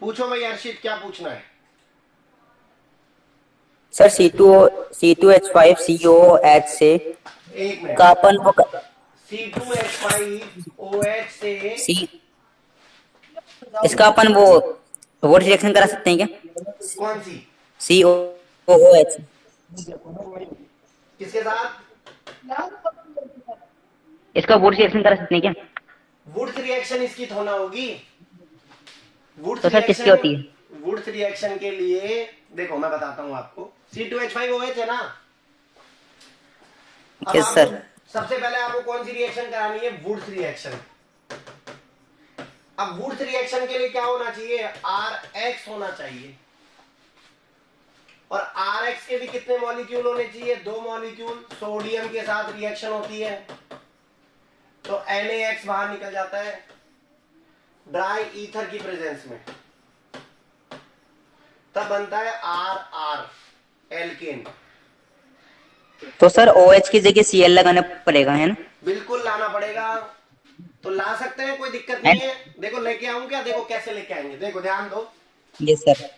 पूछो भाई अर्शित, क्या पूछना है? सर C2H5COOH से एक मिनट। का अपन वो C2H5OH से सी इसका अपन वो रिएक्शन करा सकते हैं क्या? कौन सी? COOH किसके साथ? इसका वो रिएक्शन करा सकते हैं क्या? वुड्स रिएक्शन इसकी होना होगी। वुड्स तो सर किसकी रिएक्शन, होती है? वुड्स रिएक्शन के लिए देखो मैं बताता हूं आपको। C2H5OH है ना। अब यस आपको सर। सबसे पहले आपको कौन सी रिएक्शन करानी है? Wurtz reaction. अब वुड्स रिएक्शन के लिए क्या होना चाहिए? RX होना चाहिए। और RX के भी कितने मॉलिक्यूल होने चाहिए? 2 मॉलिक्यूल। सोडियम के साथ रिएक्शन होती है तो NaX बाहर निकल जाता है ड्राई ईथर की प्रेजेंस में, तब बनता है RR एल्केन। तो सर OH की जगह Cl लगाना पड़ेगा है ना? बिल्कुल लाना पड़ेगा। तो ला सकते हैं, कोई दिक्कत है? नहीं है। देखो लेके आऊं क्या? देखो कैसे लेके आएंगे, देखो ध्यान दो। Yes sir.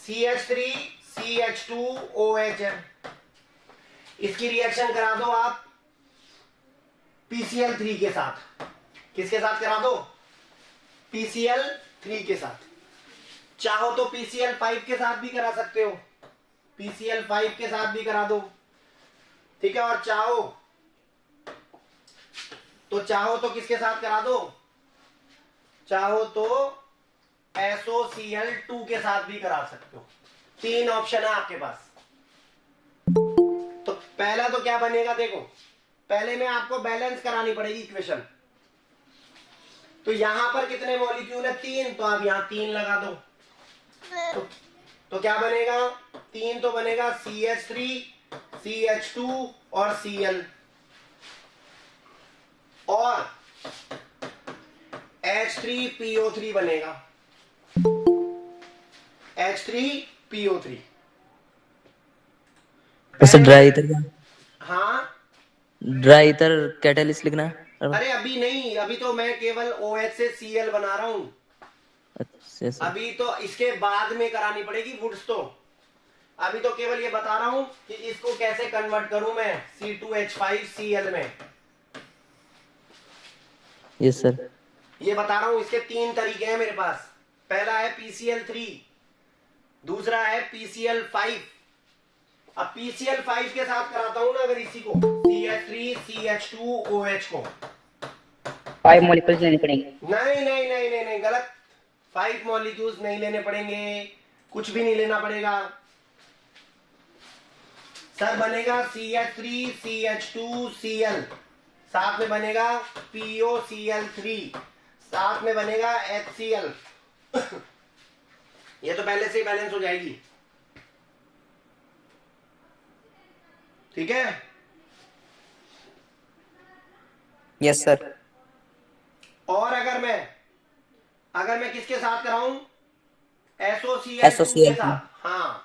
CH3CH2OH है, इसकी रिएक्शन करा दो आप PCl3 के साथ। किसके साथ करा दो? PCl3 के साथ। चाहो तो PCl5 के साथ भी करा सकते हो, PCl5 के साथ भी करा दो, ठीक है। और चाहो तो किसके साथ करा दो? चाहो तो SOCl2 के साथ भी करा सकते हो। 3 ऑप्शन है आपके पास। तो पहला तो क्या बनेगा, देखो पहले में आपको बैलेंस करानी पड़ेगी इक्वेशन। तो यहां पर कितने मॉलिक्यूल है? 3, तो आप यहां 3 लगा दो। तो क्या बनेगा? 3 तो बनेगा CH3 CH2 और Cl, और H3PO3 बनेगा, H3PO3। तो सर पहले ड्राई इथर का, हाँ। ड्राई इथर कैटलिस्ट लिखना है? अरे अभी नहीं, अभी तो मैं केवल OH से Cl बना रहा हूं। अच्छा सर। अभी तो इसके बाद में करानी पड़ेगी वुड्स। तो अभी तो केवल ये बता रहा हूं कि इसको कैसे कन्वर्ट करूं मैं C2H5Cl में, यस सर। ये बता रहा हूं। इसके 3 तरीके हैं मेरे पास। पहला है PCl3, दूसरा है PCl5। अब PCl5 के साथ कराता हूं ना अगर इसी को, CH3CH2OH को। 5 मॉलिक्यूल्स लेने पड़ेंगे। नहीं नहीं नहीं नहीं नहीं, गलत। 5 मॉलिक्यूल्स नहीं लेने पड़ेंगे, कुछ भी नहीं लेना पड़ेगा सर। बनेगा CH3CH2Cl, साथ में बनेगा POCl3, साथ में बनेगा HCl। ये तो पहले से ही बैलेंस हो जाएगी, ठीक है। Yes sir. और अगर मैं किसके साथ कराऊं? SOCl2 के SOCl2। साथ। हाँ,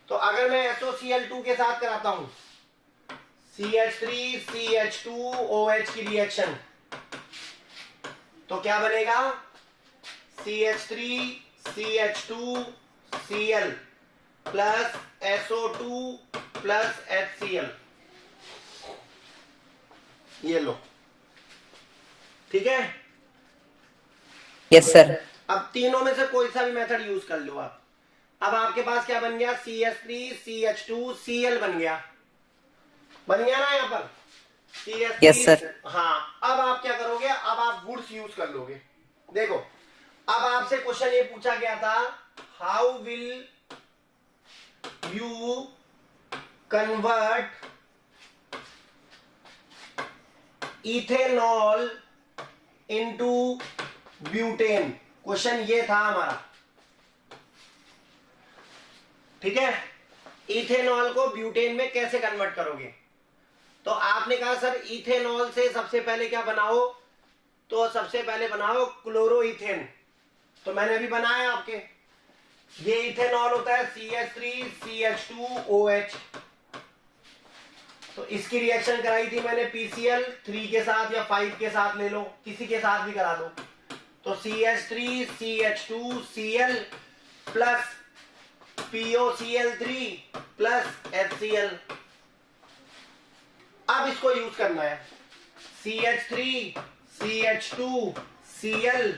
तो अगर मैं SOCl2 के साथ कराता हूं CH3CH2OH की रिएक्शन, तो क्या बनेगा? CH3CH2Cl plus SO2 plus HCl। ये लो, ठीक है। Yes sir. अब तीनों में से कोई सा भी मेथड यूज कर लो आप। अब आपके पास क्या बन गया? CH3CH2Cl बन गया, बन गया ना यहाँ पर यस CH3। सर। हाँ, अब आप क्या करोगे? अब आप वुड्स यूज कर लोगे। देखो, अब आपसे क्वेश्चन ये पूछा गया था, how will you convert ethanol into butane. Question ये था हमारा, ठीक है। इथेनॉल को ब्यूटेन में कैसे कन्वर्ट करोगे? तो आपने कहा सर इथेनॉल से सबसे पहले क्या बनाओ? तो सबसे पहले बनाओ क्लोरोइथेन। तो मैंने अभी बनाया आपके, ये इथेनॉल होता है CH3CH2OH। तो इसकी रिएक्शन कराई थी मैंने PCl3 के साथ, या 5 के साथ ले लो, किसी के साथ भी करा दो। तो CH3CH2Cl plus POCl3 plus HCl। अब इसको यूज करना है, CH3CH2Cl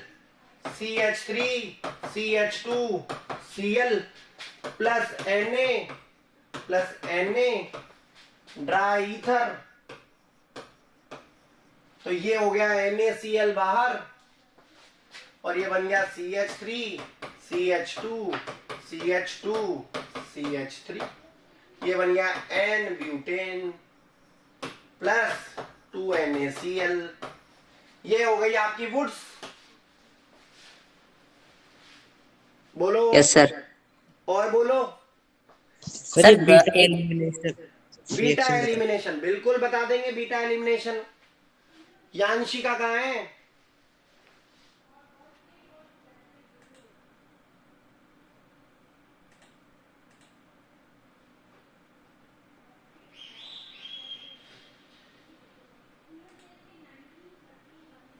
CH3CH2Cl plus Na dry ether. तो ये हो गया NaCl बाहर और ये बन गया CH3CH2CH2CH3। ये बन गया N ब्यूटेन प्लस 2NaCl। ये हो गई आपकी वुड्स। बोलो। Yes sir. और बोलो। सर ये बीटा एलिमिनेशन बीटा एलिमिनेशन बिल्कुल बता देंगे। बीटा एलिमिनेशन यांशिका कहाँ है?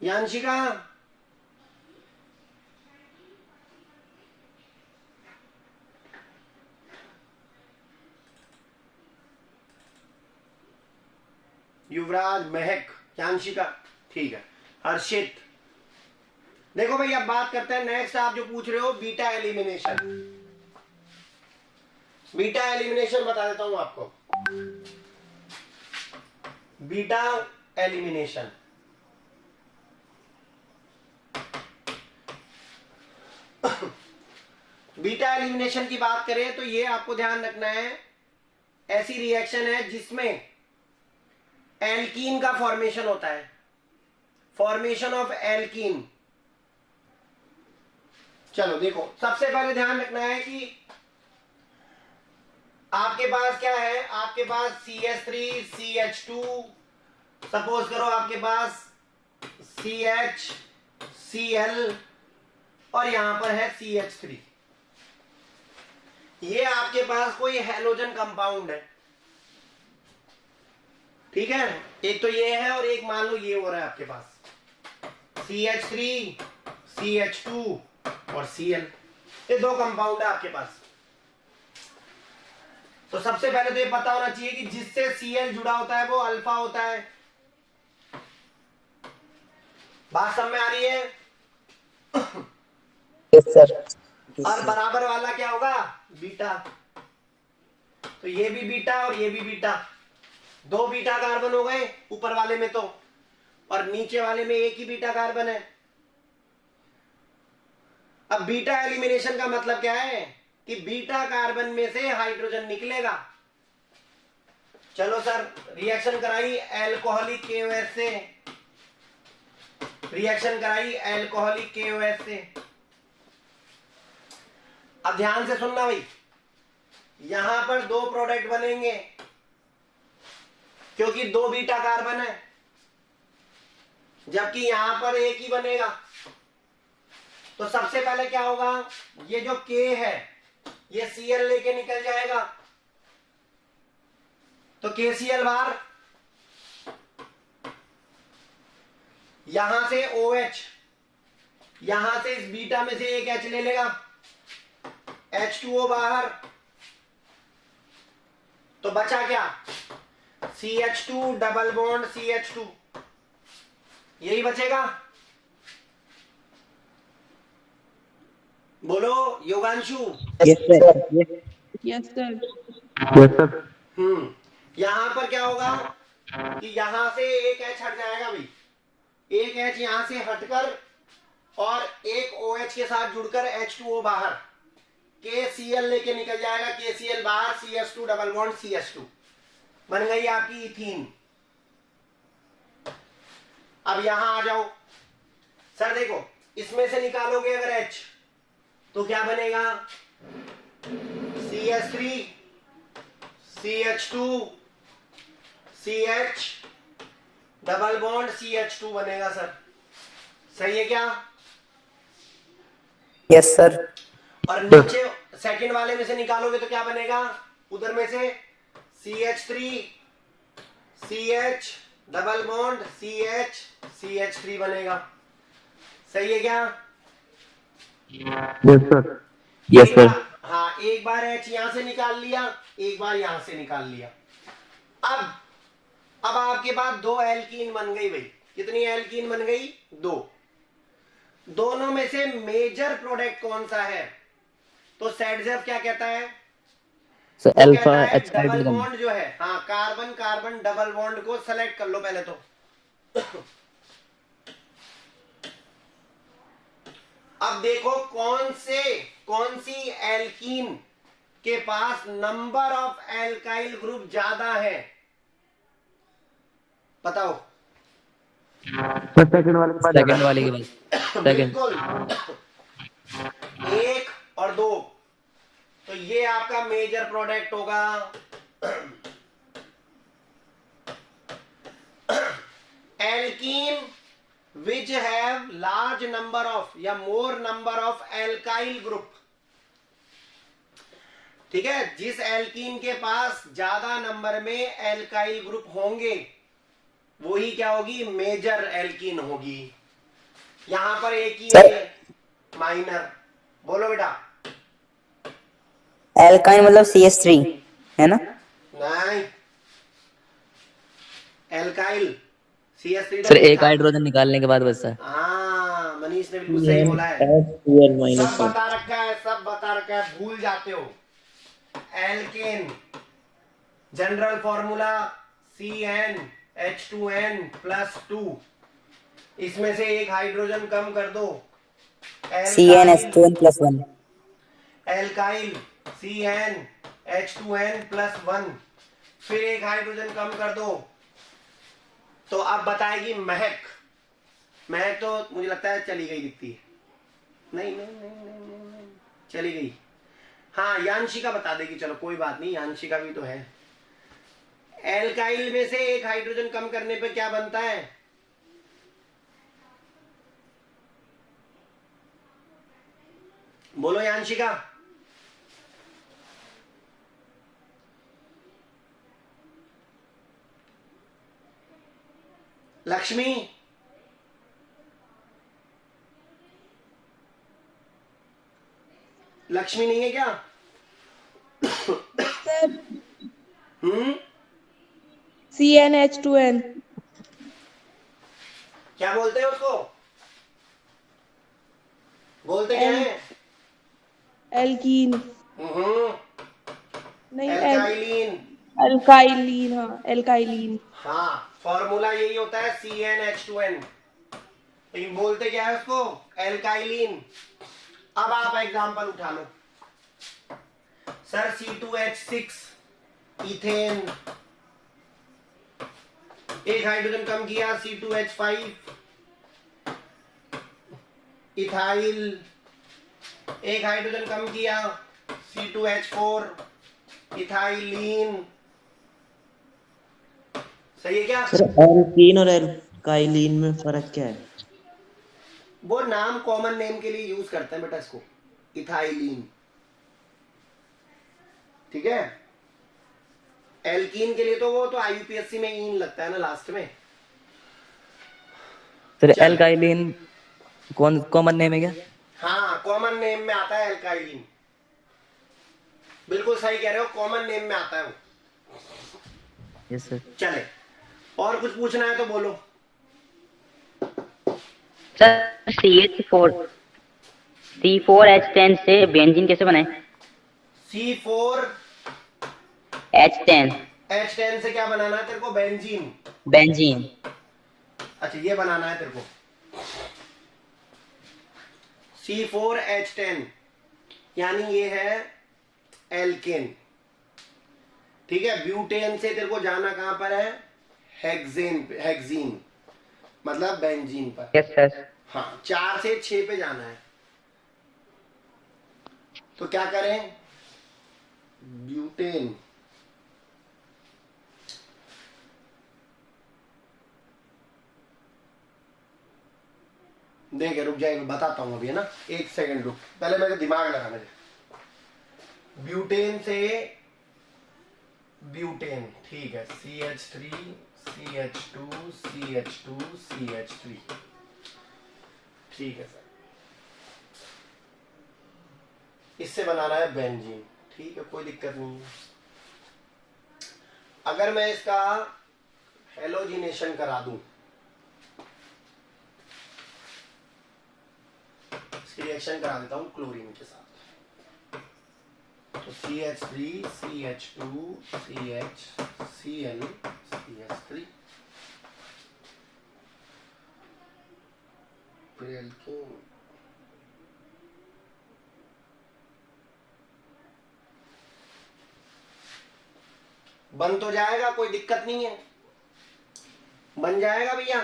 यांशिका युवराज, महक, यांशिका, ठीक है। हर्षित, देखो भाई अब बात करते हैं नेक्स्ट। आप जो पूछ रहे हो बीटा एलिमिनेशन, बीटा एलिमिनेशन बता देता हूं आपको। बीटा एलिमिनेशन बीटा एलिमिनेशन की बात करें तो ये आपको ध्यान रखना है, ऐसी रिएक्शन है जिसमें एल्कीन का फॉर्मेशन होता है, फॉर्मेशन ऑफ एल्कीन। चलो देखो, सबसे पहले ध्यान रखना है कि आपके पास क्या है, आपके पास CH3CH2, सपोज करो आपके पास CHCl और यहां पर है CH3। ये आपके पास कोई हैलोजन कंपाउंड है, ठीक है। एक तो ये है और एक मान लो ये हो रहा है आपके पास CH3 CH2 और Cl, ये दो कंपाउंड है आपके पास। तो सबसे पहले तो ये पता होना चाहिए कि जिससे Cl जुड़ा होता है वो अल्फा होता है। बात समझ में आ रही है? Yes sir. और बराबर वाला क्या होगा? बीटा। तो ये भी बीटा और ये भी बीटा, दो बीटा कार्बन हो गए ऊपर वाले में तो, और नीचे वाले में एक ही बीटा कार्बन है। अब बीटा एलिमिनेशन का मतलब क्या है कि बीटा कार्बन में से हाइड्रोजन निकलेगा। चलो सर, रिएक्शन कराई एल्कोहलिक KOH से, रिएक्शन कराई एल्कोहलिक KOH से। अब ध्यान से सुनना भाई, यहां पर दो प्रोडक्ट बनेंगे क्योंकि दो बीटा कार्बन है, जबकि यहां पर एक ही बनेगा। तो सबसे पहले क्या होगा, ये जो K है ये Cl लेके निकल जाएगा, तो KCl बाहर, यहां से OH, यहां से इस बीटा में से एक H ले लेगा, H2O बाहर, तो बचा क्या? CH2 डबल बॉन्ड CH2, यही बचेगा। बोलो Yoganshu. Yes sir. Yes sir. यहां पर क्या होगा कि यहां से एक H हट जाएगा भाई, एक H यहां से हटकर और एक OH के साथ जुड़कर H2O बाहर, KCl लेके निकल जाएगा, KCl बाहर, CH2 डबल बॉन्ड CH2, बन गई आपकी इथीन। अब यहां आ जाओ सर, देखो इसमें से निकालोगे अगर H तो क्या बनेगा? CH3 CH2 CH double bond CH2 बनेगा सर, सही है क्या? Yes sir. और नीचे सेकंड वाले में से निकालोगे तो क्या बनेगा? उधर में से CH3 CH double bond CH CH3 बनेगा, सही है क्या? Yes sir. यस एक सर। बार, हाँ एक बार H यहां से निकाल लिया, एक बार यहां से निकाल लिया। अब आपके पास दो एल्कीन बन गई भाई। कितनी एल्कीन बन गई? दो। दोनों में से मेजर प्रोडक्ट कौन सा है? तो सेडजेफ क्या कहता है? सर वो अल्फा कहता है एच डबल हाइड्रोजन। बॉन्ड जो है, हाँ कार्बन कार्बन डबल बॉन्ड को सेलेक्ट कर लो पहले तो। अब देखो कौन सी एल्कीन के पास नंबर ऑफ एल्काइल ग्रुप ज्यादा है, बताओ। सर सेकंड वाले के बाद सेकंड वाले के बाद सेकंड। बिल्कुल, एक और दो। तो ये आपका मेजर प्रोडक्ट होगा। Alkene which have large number of या more number of alkyl group. ठीक है, जिस एल्कीन के पास ज्यादा नंबर में एल्काइल ग्रुप होंगे वही क्या होगी? मेजर एल्कीन होगी। यहां पर एक ही है माइनर। बोलो बेटा। एल्काइन मतलब CH3 है ना? नहीं, एल्काइल CH3 सर तो एक लिखा। हाइड्रोजन निकालने के बाद बस सर। हाँ मनीष ने बिल्कुल सही बोला है। सब बता रखा है, सब बता रखा है, भूल जाते हो। Alkane general formula CnH2n+2। इसमें से एक हाइड्रोजन कम कर दो, एल्काइल। CnH2n+1। Alkyl CnH2n+1। फिर एक हाइड्रोजन कम कर दो, तो अब बताएगी महक। महक तो मुझे लगता है चली गई दिखती है। नहीं नहीं नहीं नहीं, नहीं, नहीं। चली गई। हाँ यांशिका बता देगी, चलो कोई बात नहीं, यांशिका भी तो है। एल्काइल में से एक हाइड्रोजन कम करने पे क्या बनता है? बोलो यांशिका। लक्ष्मी। लक्ष्मी नहीं है क्या? CnH2n। क्या बोलते हैं उसको? बोलते क्या है? एल्कीन नहीं, एल्काइलिन। अल्काइलिन। हाँ एल्काइलिन। हाँ फॉर्मूला यही होता है CnH2n। लेकिन बोलते क्या है उसको? एल्काइलिन। अब आप एग्जांपल उठा लो। सर C2H6 इथेन, एक हाइड्रोजन कम किया C2H5 इथाइल, एक हाइड्रोजन कम किया C2H4 इथाइलिन। सही है क्या? सर एल्कीन और एल्काइलिन में फर्क क्या है? वो नाम कॉमन नेम के लिए यूज करते हैं बेटा इसको, इथाइलिन। ठीक है, एल्कीन के लिए तो वो तो IUPAC में इन लगता है ना लास्ट में। सर चल। एल्काइलिन कौन कॉमन नेम है क्या? हाँ कॉमन नेम में आता है एल्काइलिन। बिल्कुल सही कह रहे हो, कॉमन नेम में आता है वो। Yes sir. चले, और कुछ पूछना है तो बोलो। सर C4H10 से बेंजीन कैसे बनाए? C4H10 H10 से क्या बनाना है तेरे को? बेंजीन। बेंजीन। अच्छा ये बनाना है तेरे को C4H10, यानी ये है एल्केन। ठीक है, ब्यूटेन से तेरे को जाना कहां पर है? हेक्सीन मतलब बेंजीन पर। Yes sir. हाँ 4 से 6 पे जाना है। तो क्या करें? ब्यूटेन देखे, रुक जाएगा बताता हूं अभी, है ना, एक सेकंड रुक, पहले मेरे दिमाग लगाने दे। ब्यूटेन से ब्यूटेन, ठीक है, CH3 CH2 CH2 CH3, ठीक है सर, इससे बनाना है बेंजीन। ठीक है, कोई दिक्कत नहीं है। अगर मैं इसका हेलोजिनेशन करा दूं, इसकी रिएक्शन करा देता हूं क्लोरीन के साथ, तो CH3 CH2 CHCl CH3 फिर एल्कीन, बन तो जाएगा, कोई दिक्कत नहीं है, बन जाएगा भैया।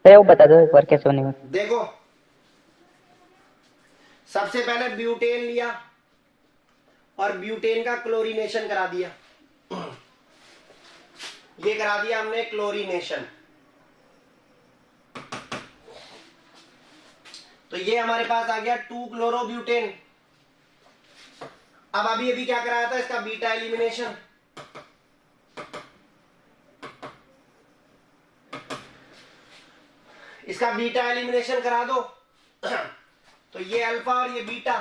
सर वो बता दो एक बार कैसे बनेगा। देखो, सबसे पहले ब्यूटेन लिया और ब्यूटेन का क्लोरीनेशन करा दिया। ये करा दिया हमने क्लोरीनेशन, तो ये हमारे पास आ गया 2 क्लोरोब्यूटेन। अब अभी अभी क्या कराया था, इसका बीटा एलिमिनेशन। इसका बीटा एलिमिनेशन करा दो तो ये अल्फा और ये बीटा।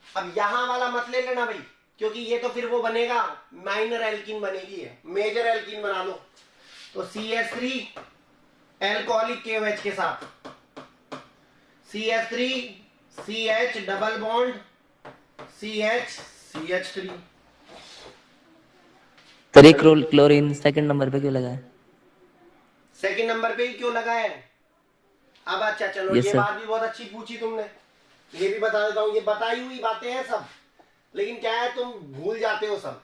अब यहां वाला मत ले लेना भाई, क्योंकि ये तो फिर वो बनेगा, माइनर एल्कीन बनेगी, है मेजर एल्कीन बना लो। तो CH3 एल्कोहलिक KOH के साथ CH3 CH double bond CH CH3। Sir ये क्लोरीन सेकंड नंबर पे क्यों लगा है? सेकंड नंबर पे ही क्यों लगा है? अब अच्छा चलो, Yes, ये sir. बात भी बहुत अच्छी पूछी तुमने, ये भी बता देता हूँ। ये बताई हुई बातें हैं सब, लेकिन क्या है तुम भूल जाते हो सब।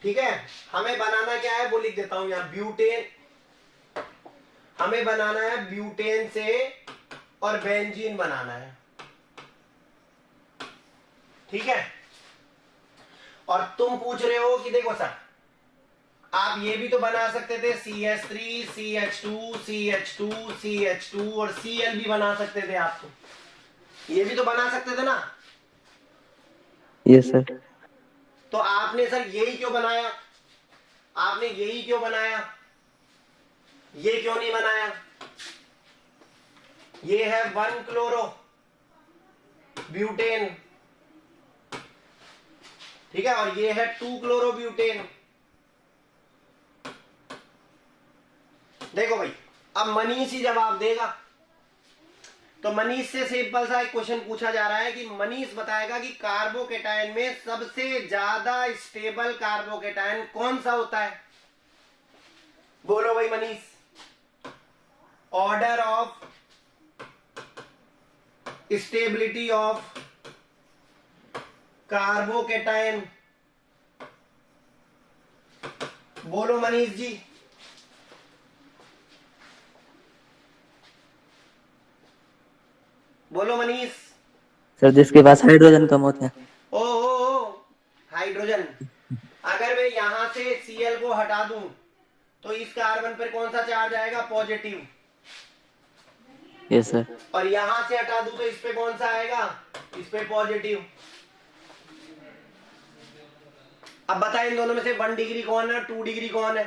ठीक है, हमें बनाना क्या है वो लिख देता हूं यहाँ, ब्यूटेन। हमें बनाना है ब्यूटेन से और बेंजीन बनाना है। ठीक है, और तुम पूछ रहे हो कि देखो सर, आप ये भी तो बना सकते थे, CH3 CH2 CH2 CH2 और Cl भी बना सकते थे आप, तो ये भी तो बना सकते थे ना। Yes sir. तो आपने सर यही क्यों बनाया, आपने यही क्यों बनाया, ये क्यों नहीं बनाया? ये है 1 क्लोरो ब्यूटेन, ठीक है, और ये है 2 क्लोरो ब्यूटेन। देखो भाई, अब मनीष ही जवाब देगा, तो मनीष से सिंपल सा एक क्वेश्चन पूछा जा रहा है कि मनीष बताएगा कि कार्बोकेटायन में सबसे ज्यादा स्टेबल कार्बोकेटायन कौन सा होता है। बोलो भाई Manish, order of stability of carbocation, बोलो मनीष जी। बोलो मनीष। सर जिसके पास हाइड्रोजन कम होते हैं। ओ हाइड्रोजन। अगर मैं यहां से Cl को हटा दूं तो इस कार्बन पर कौन सा चार्ज आएगा? पॉजिटिव। Yes sir. और यहां से हटा दूं तो इस पे कौन सा आएगा? इस पे पॉजिटिव। अब बताएं इन दोनों में से 1 डिग्री कौन है, 2 डिग्री कौन है?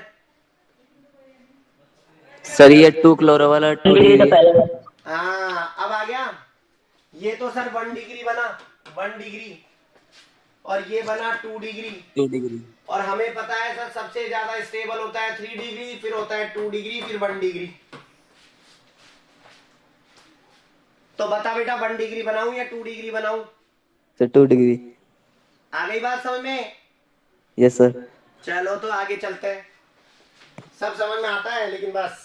सर ये 2 क्लोरो वाला 2 डिग्री। हाँ, अब आ गया। ये तो सर 1 डिग्री बना, 1 डिग्री, और ये बना 2 डिग्री। 2 डिग्री। और हमें पता है सर सबसे ज्यादा स्टेबल होता है 3 डिग्री, फिर होता है 2 डिग्री, फिर 1 डिग्री। तो बता बेटा, 1 डिग्री बनाऊं या 2 डिग्री बनाऊं? Sir 2 degree. आ गई बात समझ में? Yes sir. चलो तो आगे चलते हैं। सब समझ में आता है, लेकिन बस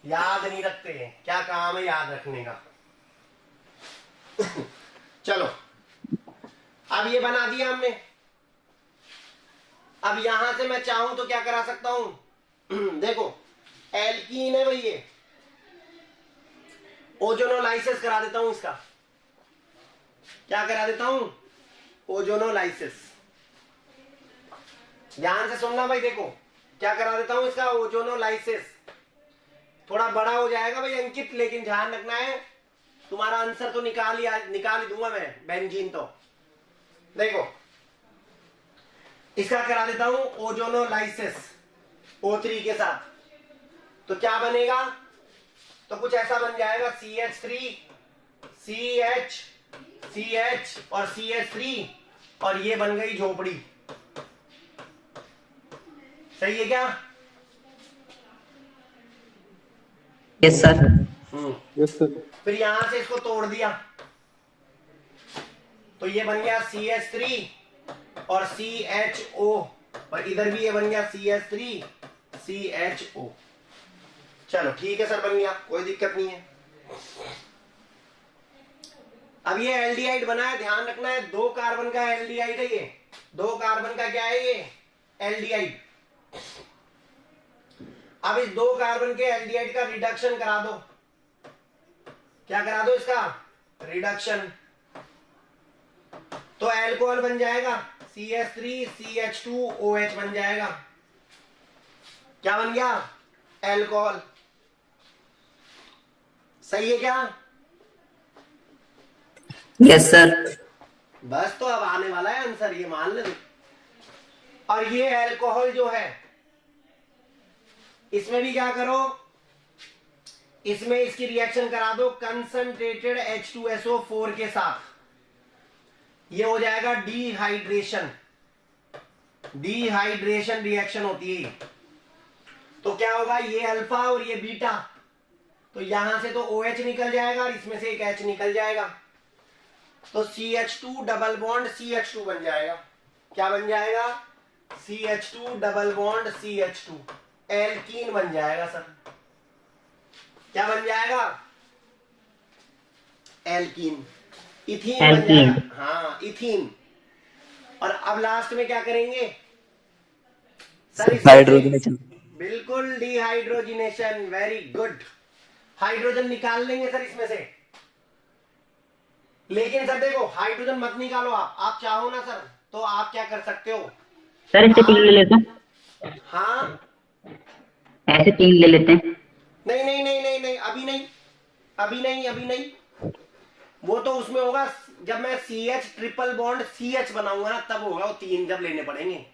याद नहीं रखते हैं। क्या काम है याद रखने का? चलो, अब ये बना दिया हमने। अब यहां से मैं चाहूं तो क्या करा सकता हूं? देखो, एल्कीन है भाई, ये ओजोनोलाइसिस करा देता हूं इसका। क्या करा देता हूं? ओजोनोलाइसिस। ध्यान से सुनना भाई, देखो क्या करा देता हूं इसका, ओजोनोलाइसिस। थोड़ा बड़ा हो जाएगा भाई अंकित, लेकिन ध्यान रखना है, तुम्हारा आंसर तो निकाल ही दूंगा मैं, बेंजीन। तो देखो, इसका करा देता हूं ओजोनोलाइसिस। O3 के साथ, तो क्या बनेगा? तो कुछ ऐसा बन जाएगा CH3 CH CH और CH3, और ये बन गई झोपड़ी। सही है क्या? Yes sir. Yes sir. फिर यहां से इसको तोड़ दिया तो ये बन गया CH3 और CHO, और इधर भी ये बन गया CH3 CHO। चलो ठीक है सर, बन गया, कोई दिक्कत नहीं है। अब ये एल्डिहाइड बना है, ध्यान रखना है 2 कार्बन का एल्डिहाइड है ये, 2 कार्बन का क्या है ये? एल्डिहाइड। अब इस 2 कार्बन के एल्डिहाइड का रिडक्शन करा दो। क्या करा दो इसका? रिडक्शन। तो एल्कोहल बन जाएगा CH3 CH2 OH बन जाएगा। क्या बन गया? एल्कोहल। सही है क्या? Yes sir. बस, तो अब आने वाला है आंसर, ये मान ले। और ये एल्कोहल जो है, इसमें भी क्या करो, इसमें इसकी रिएक्शन करा दो कंसंट्रेटेड H2SO4 के साथ। ये हो जाएगा डिहाइड्रेशन। डिहाइड्रेशन रिएक्शन होती है। तो क्या होगा? ये अल्फा और ये बीटा, तो यहां से तो OH निकल जाएगा और इसमें से एक H निकल जाएगा, तो CH2 डबल बॉन्ड CH2 बन जाएगा। क्या बन जाएगा? CH2 double bond CH2, alkene बन जाएगा सर। क्या बन जाएगा? एल्कीन। इथीन बन एल्कीन। जाएगा। हाँ, इथीन। और अब लास्ट में क्या करेंगे सर? हाइड्रोजनेशन। बिल्कुल, डिहाइड्रोजिनेशन। Very good. हाइड्रोजन निकाल लेंगे सर इसमें से, लेकिन सर देखो, हाइड्रोजन मत निकालो। आप चाहो ना सर तो आप क्या कर सकते हो? सर इससे 3 ले लेते हैं। हाँ, ऐसे 3 ले लेते हैं। नहीं नहीं नहीं नहीं नहीं, अभी नहीं, अभी नहीं, अभी नहीं। वो तो उसमें होगा जब मैं CH ट्रिपल बॉन्ड CH बनाऊंगा ना, तब होगा। वो 3 जब लेने पड़ेंगे,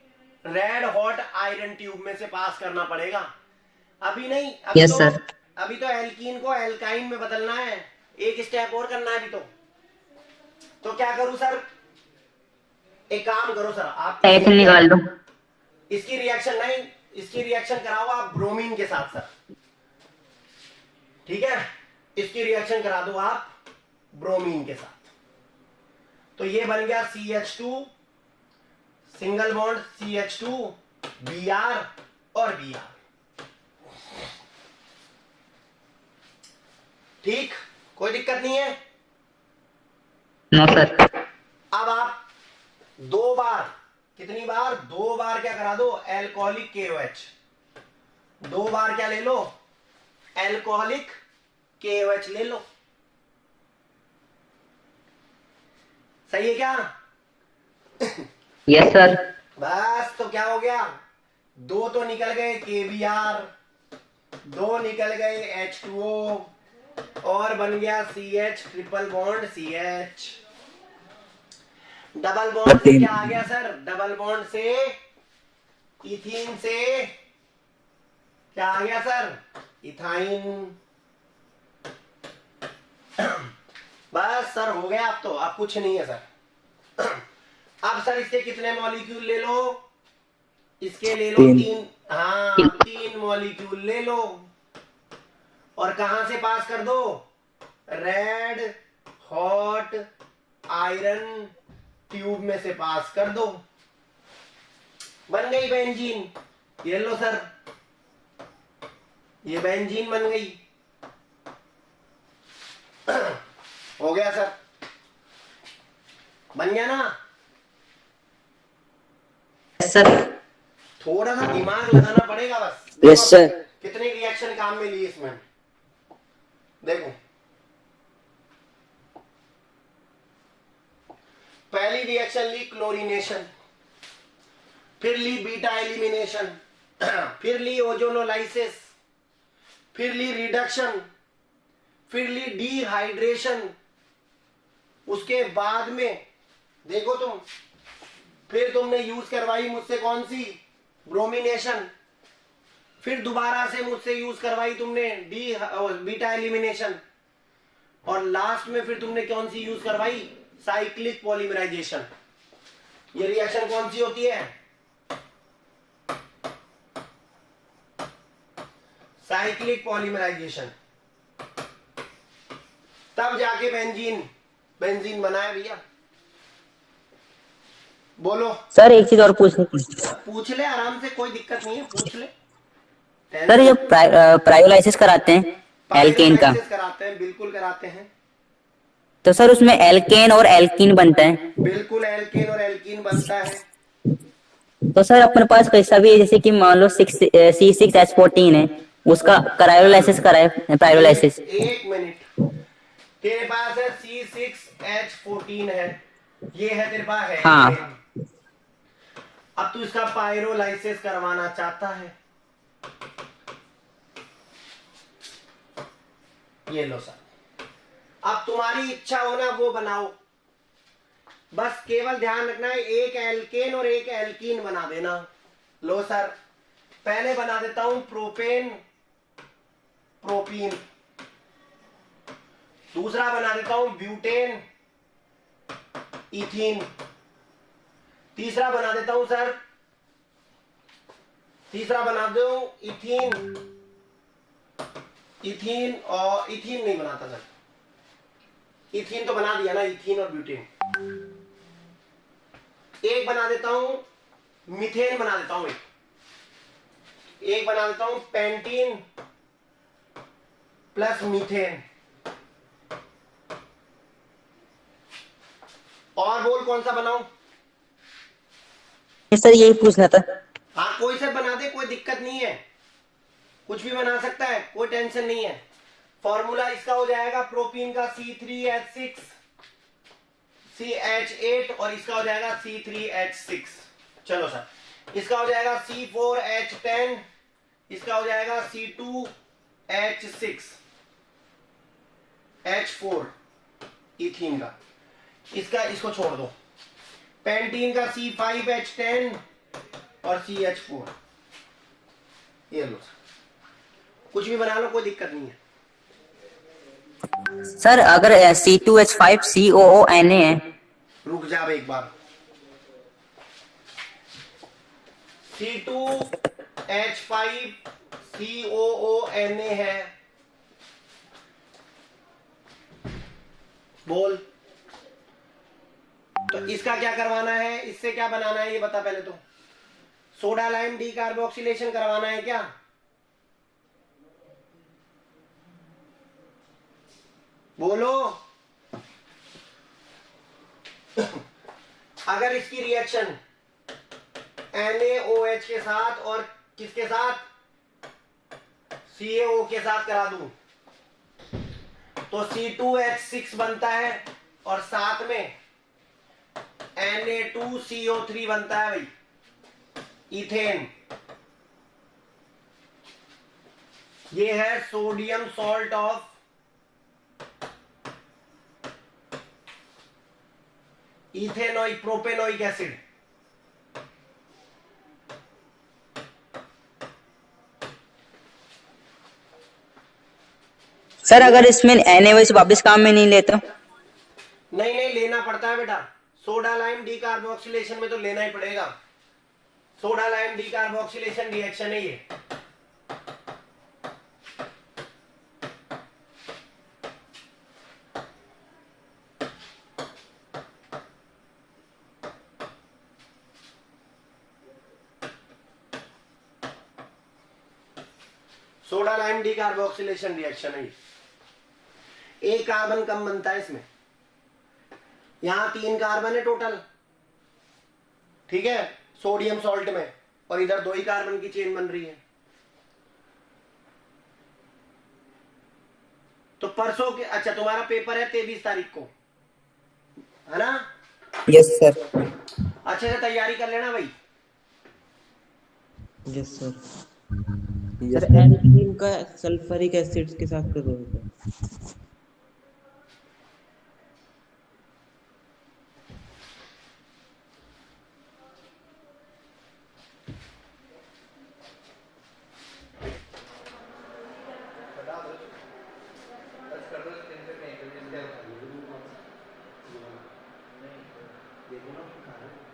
रेड हॉट आयरन ट्यूब में से पास करना पड़ेगा। अभी नहीं। अभी यस तो सर। अभी तो एल्कीन को एल्काइन में बदलना है, एक स्टेप और करना है अभी तो क्या करूं सर? एक काम करो सर, आप H निकाल दो। इसकी रिएक्शन नहीं, इसकी रिएक्शन कराओ आप ब्रोमीन के साथ सर। ठीक है, इसकी रिएक्शन करा दो आप ब्रोमीन के साथ। तो ये बन गया CH2 single bond CH2 Br और Br। ठीक, कोई दिक्कत नहीं है। No sir. अब आप 2 बार, कितनी बार? 2 बार क्या करा दो? Alcoholic KOH। 2 बार क्या ले लो? एल्कोहलिक KOH ले लो। सही है क्या? Yes sir. बस, तो क्या हो गया? 2 तो निकल गए KBr, 2 निकल गए H2O, और बन गया CH triple bond CH। Double bond से क्या आ गया सर? डबल बॉन्ड से इथीन से क्या आ गया सर? इथाइन। बस सर, हो गया। अब तो अब कुछ नहीं है सर। अब सर इससे कितने मॉलिक्यूल ले लो? इसके ले लो 3। हाँ, 3 मॉलिक्यूल ले लो, और कहां से पास कर दो? रेड हॉट आयरन ट्यूब में से पास कर दो। बन गई बेंजीन। ये लो सर, ये बेंजीन बन गई। हो गया सर, बन गया ना? Yes sir. थोड़ा सा दिमाग लगाना पड़ेगा बस। Yes sir. कितनी रिएक्शन काम में ली इसमें, देखो। पहली रिएक्शन ली क्लोरीनेशन, फिर ली बीटा एलिमिनेशन, फिर ली ओजोनोलाइसिस, फिर ली रिडक्शन, फिर ली डिहाइड्रेशन। उसके बाद में देखो तुम, फिर तुमने यूज करवाई मुझसे कौन सी? ब्रोमिनेशन। फिर दोबारा से मुझसे यूज करवाई तुमने डी बीटा एलिमिनेशन, और लास्ट में फिर तुमने कौन सी यूज करवाई, साइक्लिक पॉलीमराइजेशन। ये रिएक्शन कौन सी होती है, साइक्लिक पॉलीमराइजेशन। तब जाके बेंजीन बना है भैया। बोलो सर एक चीज और पूछनी थी। पूछ ले आराम से, कोई दिक्कत नहीं है, पूछ ले। सर ये प्रायोलाइसिस कराते हैं एल्केन का, पाइरोलाइसिस कराते हैं, बिल्कुल कराते हैं। तो सर उसमें एल्केन और एल्कीन बनता है। बिल्कुल एल्केन और एल्कीन बनता है। तो सर अपने पास कैसा भी है, जैसे कि मान लो C6H14 है, उसका क्रायोलाइसिस कराए प्रायोलाइसिस। एक मिनट, तेरे पास है C6H14 है, ये है तेरे पास है। हाँ। अब तू इसका पायरोलाइसिस करवाना चाहता है, ये लो सर। अब तुम्हारी इच्छा हो ना वो बनाओ, बस केवल ध्यान रखना है एक एल्केन और एक एल्कीन बना देना। लो सर, पहले बना देता हूं प्रोपेन प्रोपीन, दूसरा बना देता हूं ब्यूटेन इथीन, तीसरा बना देता हूं सर, तीसरा बना दो इथीन और इथीन नहीं बनाता सर, इथीन तो बना दिया ना, इथीन और ब्यूटेन। एक बना देता हूं मीथेन, बना देता हूं एक बना देता हूं पेंटीन प्लस मीथेन। और बोल कौन सा बनाऊं? सर यही पूछना था। हाँ कोई सा बना दे, कोई दिक्कत नहीं है, कुछ भी बना सकता है, कोई टेंशन नहीं है। फॉर्मूला इसका हो जाएगा प्रोपीन का C3H6 CH8 और इसका हो जाएगा C3H6। चलो सर, इसका हो जाएगा C4H10, इसका हो जाएगा C2H6 H4 इथीन का, इसका इसको छोड़ दो। पेंटीन का C5H10 और CH4, ये लो सर, कुछ भी बना लो, कोई दिक्कत नहीं है। सर अगर C2H5COONA है। रुक जा एक बार, C2H5COONA है, बोल। तो इसका क्या करवाना है, इससे क्या बनाना है ये बता पहले तो। सोडा लाइम डी कार्बोक्सिलेशन करवाना है क्या? बोलो। अगर इसकी रिएक्शन NaOH के साथ और किसके साथ, CaO के साथ करा दूं तो C2H6 बनता है और साथ में Na2CO3 बनता है भाई, इथेन। ये है sodium salt of ethanoic propanoic acid. Sir अगर इसमें NaOH वापस काम में नहीं लेता? नहीं नहीं, लेना पड़ता है बेटा, सोडा लाइम डी कार्बोक्सिलेशन में तो लेना ही पड़ेगा। Soda lime D carboxylation reaction है ये। Soda lime D carboxylation reaction है ये। एक कार्बन कम बनता है इसमें, यहां 3 कार्बन है टोटल, ठीक है, सोडियम सॉल्ट में, और इधर 2 ही कार्बन की चेन बन रही है। तो परसों के, अच्छा तुम्हारा पेपर है 23 तारीख को, है ना? Yes sir. अच्छे से तैयारी कर लेना भाई। Yes sir. सर एल्कीन का सल्फ्यूरिक एसिड के साथ करोगे? देखो ना कारण